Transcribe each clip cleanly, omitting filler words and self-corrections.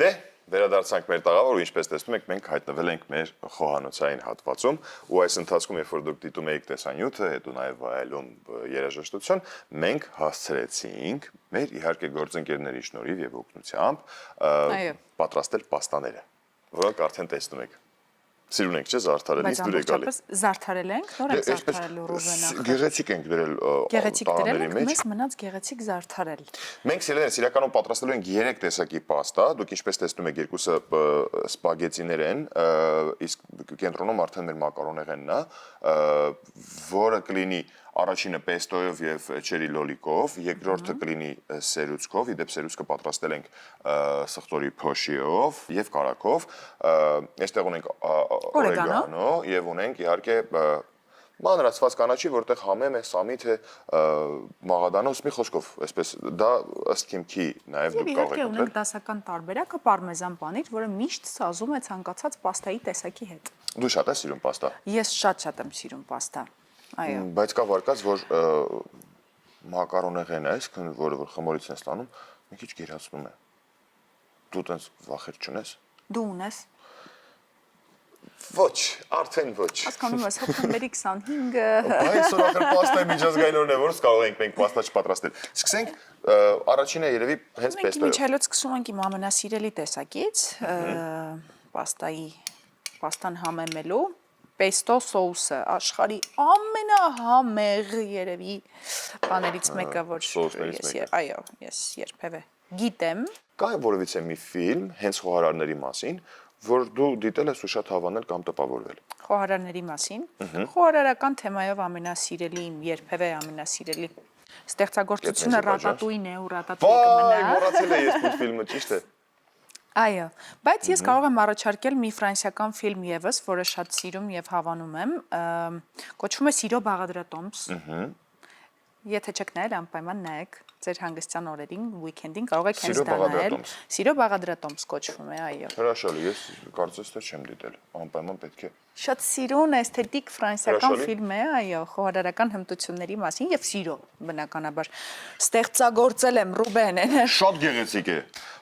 Դե, վերադարձանք մեր տաղավար ու ինչպես տեսնում եք, մենք հայտնվել ենք մեր խոհանոցային հատվածում ու այս ընթացքում, երբ որ դուք դիտում եք տեսանյութը, հետո նաև վայելում երաժշտություն, մենք հասցրեցինք մեր իհարկե գործընկերների շնորհիվ եւ օգնությամբ պատրաստել պաստաները, որոնք արդեն տեսնում եք։ Սիրուն ենք, չէ՞, զարդարել, ինձ դուր է գալի։ Բայց զարդարել ենք, նոր ենք զարդարելու Ռուբենը։ Գեղեցիկ ենք դրել տաղաների մեջ։ Մեզ մնաց գեղեցիկ զարդարել։ Մենք սիրելիներս իրականում պատրաստելու ենք 3 տեսակի պաստա, դուք ինչպես տեսնում եք, երկուսը սպագետիներ են, իսկ կենտրոնում արդեն մեր մակարոնեղենն է, որը կլինի առաջինը պեստոյով եւ չերի լոլիկով, երկրորդը կլինի սերուցքով, իդեպ սերուցքը պատրաստել ենք սխտորի փոշիով եւ կարակով, այստեղ ունենք օրեգանո եւ ունենք իհարկե մանրացված կանաչի, որտեղ համեմ է սամի թե մաղադանոս մի խոսքով, այսպես դա ըստ քիմքի նաեւ դուք կարող եք ուտել։ Ունենք դասական տարբերակը պարմեզան պանիր, որը միշտ սազում է ցանկացած պաստայի տեսակի հետ։ Դու շատ ես սիրում պաստա։ Ես շատ եմ սիրում պաստա։ Այո։ Բայց կա վարկած, որ մակարոնեղենը է, որը որ խմորից են ստանում, մի քիչ գերացնում է։ Դու տենց վախեր չունես։ Դու ունես։ Ոչ, արդեն ոչ։ Հասկանում ես, հոկտեմբերի 25-ը։ Բայց օրակարգ պաստայի միջազգային օրն է, որից կարող ենք մենք պաստա չպատրաստել։ Սկսենք առաջինը երևի հենց պեստոյով։ Մենք միջելոց սկսում ենք իմ ամենասիրելի տեսակից, պաստան համեմելու, պեստո սոուսը, աշխարհի ամենահամեղ երևի բաներից մեկը, որ ես երբևէ գիտեմ։ Կա որևիցե մի ֆիլմ հենց խոհարարների մասին, որ դու դիտել ես ու շատ հավանել կամ տպավորվել։ Խոհարարների մասին։ Խոհարարական թեմայով ամենասիրելի, երբևէ ամենասիրելի ստեղծագործությունը Ռատատուին է ու Ռատատուի կմնա։ Վայ, մոռացել եմ ես այդ ֆիլմը, ճիշտ է։ Այո, բայց ես կարող եմ առաջարկել մի ֆրանսիական ֆիլմ եւս, որը շատ սիրում եւ հավանում եմ, կոչվում է Սիրո բաղադրատոմս։ Եթե չեք նայել, անպայման նայեք, ձեր հանգստյան օրերին, weekend-ին կարող եք հենց դա նայել։ Սիրո բաղադրատոմս կոչվում է, այո։ Հրաշալի, ես կարծես թե չեմ դիտել, անպայման պետք է։ Շատ սիրուն, էսթետիկ ֆրանսիական ֆիլմ է, այո, խոհարարական հմտությունների մասին եւ սիրո, բնականաբար։ Ստեղծագործել եմ Ռուբենեն։ Շատ գեղեցիկ է,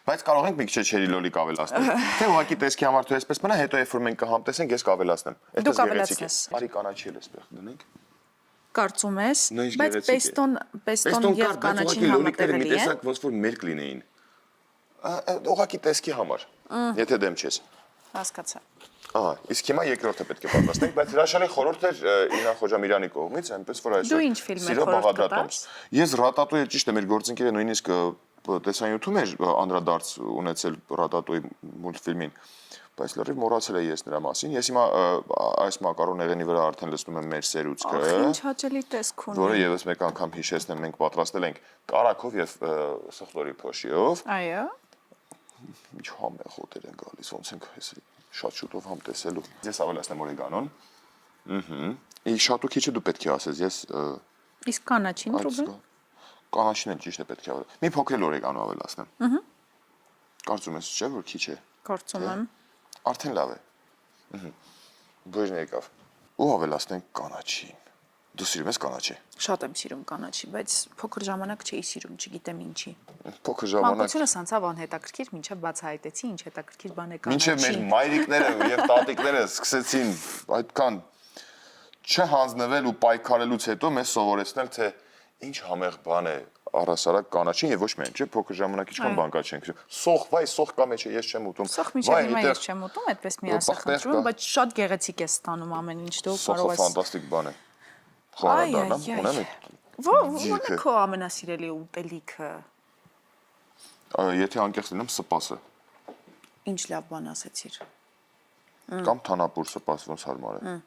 բայց կարող ենք մի քիչ չերի լոլիկ ավելացնել։ Թե ուղղակի տեսքի համար თუ այսպես մնա, հետո երբ որ մենք կհամտեսենք, ես կավելացնեմ։ Դուք ավելացնես։ Արի կանաչի էլ էսպես դնենք։ Կարծում ես, բայց պեստոն եւ կանաչին համատեղելի է։ Տեսակ ոնց որ մերկ լինեին։ Ուղղակի տեսքի համար, եթե դեմ չես։ Հասկացա։ Ահա, իսկ հիմա երկրորդը պետք է պատրաստենք, բայց հրաշալի խորհուրդ էր Ինա Խոջամիրյանի կողմից, այնպես որ այսօր Դու ինչ ֆիլմ ես խորհուրդ տաս։ Ես Ռատատուի ճիշտ է, մեր գործընկերը նույնիսկ տեսանյութում էր անդրադարձ ունեցել Ռատատուի մուլտֆիլմին, բայց լրիվ մոռացել եմ ես նրա մասին։ Ես հիմա այս մակարոնեղենի վրա արդեն լցնում եմ մեր սերուցքը, ինչ հաճելի տեսք ունի։ որը եւս մեկ անգամ հիշեցնեմ, մենք պատրաստել ենք կարակով եւ սխտորի փոշիով։ Այո։ Ինչ համեղ հոտեր են գալիս, ոնց ենք շատ շուտով համ տեսելու։ Ես ավելացնեմ օրեգանոն։ Իսկ շատ ու քիչը դու պետք է ասես, ես Իսկ կանաչին Ռուբեն։ Կանաչին էլ ճիշտ է պետք է ավելացնեմ։ Մի փոքր օրեգանո ավելացնեմ։ Կարծում ես չէ՞ որ քիչ է։ Կարծում եմ։ Արդեն լավ է։ Բույրն եկավ։ Ու ավելացնենք կանաչին։ Դու սիրում ես կանաչի։ Շատ եմ սիրում կանաչի, բայց փոքր ժամանակ չէի սիրում, չգիտեմ ինչի։ Փոքր ժամանակ։ Մանկությունս անցավ անհետաքրքիր, մինչև բացահայտեցի ինչ հետաքրքիր բան է կանաչի։ Մինչև մեր մայրիկները եւ տատիկները սկսեցին այդքան չհանձնվել ու պայքարելուց հետո մեզ սովորեցնել թե ինչ համեղ բան է առհասարակ կանաչին եւ ոչ միայն, չէ՞, փոքր ժամանակ ինչքան բան կա չենք։ Սոխ, վայ, սոխ կա մեջ է, ես չեմ ուտում։ Սոխ միշտ հիմա ես չեմ ուտում, այդպես մի ասա խնդրում, բայց շատ գեղեցիկ է ստանում ամեն ինչ դու կարող ես։ Սոխը ֆանտաստիկ բան է։ Խոհարարն ունեմ։ Ո՞րն է քո ամենասիրելի ուտելիքը։ Եթե անկեղծ լինեմ, սպասը։ Ինչ լավ բան ասեցիր։ Կամ թանապուր սպաս ոնց հարմար է։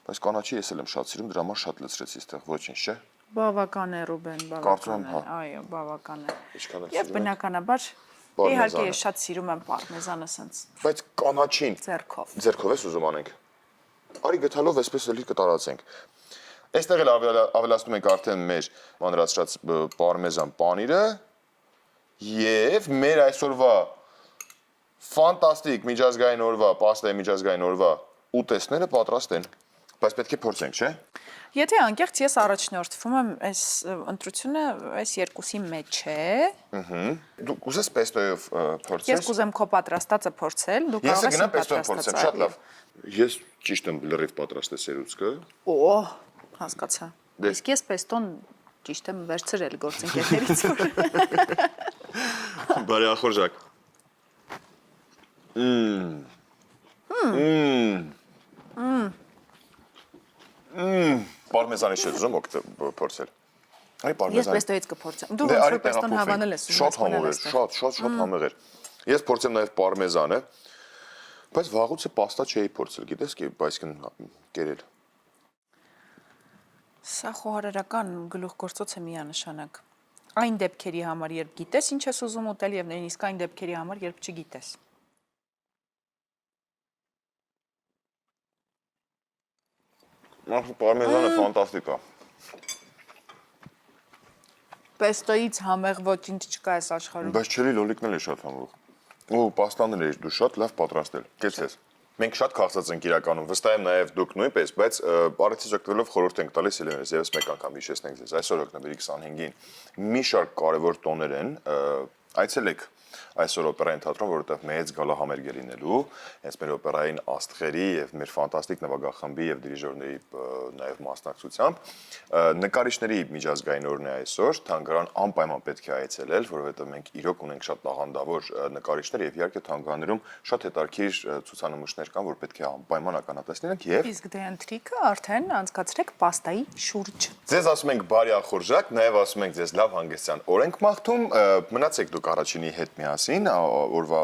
Բայց կանաչի ես էլ եմ շատ սիրում, դրա համար շատ լցրեցի այստեղ, ոչինչ, չէ։ Բավական է Ռուբեն, բավական է, այո, բավական է։ Եվ բնականաբար իհարկե ես շատ սիրում եմ պարմեզանը սենց։ Բայց կանաչին ձեռքով ես ուզում անենք։ Արի գտալով այսպես էլի կտարածենք։ Այստեղ էլ ավելացնում ենք արդեն մեր մանրացրած պարմեզան պանիրը եւ մեր այսօրվա ֆանտաստիկ միջազգային օրվա, պաստայի միջազգային օրվա ուտեստները պատրաստ են։ Բայց պետք է փորձենք, չէ՞։ Եթե անկեղծ ես առաջնորդվում եմ այս ընտրությունը այս երկուսի մեջ է։ Դու կուզես pesto-ով փորձես։ Ես կուզեմ քո պատրաստածը փորձել, դու Ես կարող ես գնամ իմ pesto-ով փորձեմ, շատ լավ։ Ես ճիշտ եմ լրիվ պատրաստել սերուցքը։ Օ, հասկացա։ Դե- Իսկ ես պեստոն ճիշտ եմ վերցրել գործընկերներից որ։ Բարի ախորժակ։ Պարմեզանի չէ ուզում փորձել։ Այ Ես պարմեզանի։ պեստոից կփորձեմ։ Դու Դե ոնց արի որ պեստոն հավանել ես Շատ համով էր, շատ համեղ էր։ Ես փորձեմ նաև պարմեզանը, բայց վաղուց է պաստա չէի փորձել, գիտես, այսինքն կերել։ Սա խոհարարական գլուխգործոց է միանշանակ։ Այն դեպքերի համար, երբ գիտես ինչ ես ուզում ուտել եւ նույնիսկ այն դեպքերի համար, երբ չգիտես։ Պարմեզանը ֆանտաստիկ է։ Պեստոից համեղ ոչինչ չկա այս աշխարհում։ Բայց չելի լոլիկն էլ է շատ համով։ Ու պաստան էլ էր դու շատ լավ պատրաստել։ Կեցես։ Մենք շատ քաղցած ենք իրականում, վստահ եմ նաև դուք նույնպես, բայց առիթից օգտվելով խորհուրդ ենք տալիս ելևս եւս մեկ անգամ հիշեցնենք ձեզ։ Այսօր հոկտեմբերի 25-ին մի շարք կարևոր տոներ են, այցելեք այսօր օպերային թատրոն, որովհետև մեծ գալահամերգ է լինելու, հենց մեր օպերային աստղերի եւ մեր ֆանտաստիկ նվագախմբի եւ դիրիժորների նաեւ մասնակցությամբ նկարիչների միջազգային օրն է այսօր, թանգարան անպայման պետք է այցելել, որովհետև մենք իրոք ունենք շատ աղանդավոր նկարիչներ եւ իհարկե թանգարաններում շատ հետաքրքիր ցուցանմուշներ կան, որ պետք է անպայման ականատես լինենք եւ Իսկ դե ընթրիքը արդեն անցկացրեք պաստայի շուրջ։ Ձեզ ասում ենք բարի ախորժակ, նաև ասում ենք ձեզ լավ հանգստյան օր ենք մաղթում, մնացեք դուք առաջինի հետ միասին, օրվա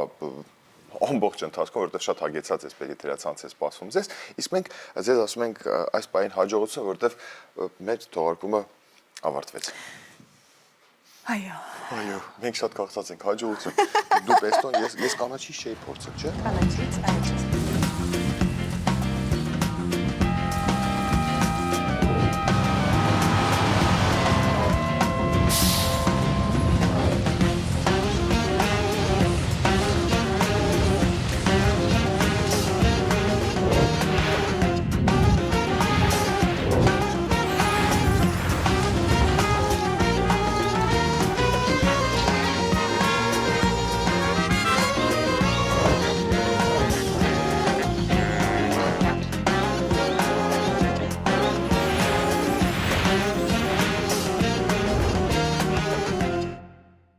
ամբողջ ընթացքում, որովհետև շատ հագեցած ես պերիթերացանց է սպասվում ձեզ, իսկ մենք ձեզ ասում ենք այս պահին հաջողություն, որովհետև մեր թողարկումը ավարտվեց։ Այո։ Այո, մենք շատ քաղցած ենք, հաջողություն։ Դու պեստոն, ես կանաչի չէի փորձել, չէ՞։ Կանաչից այո։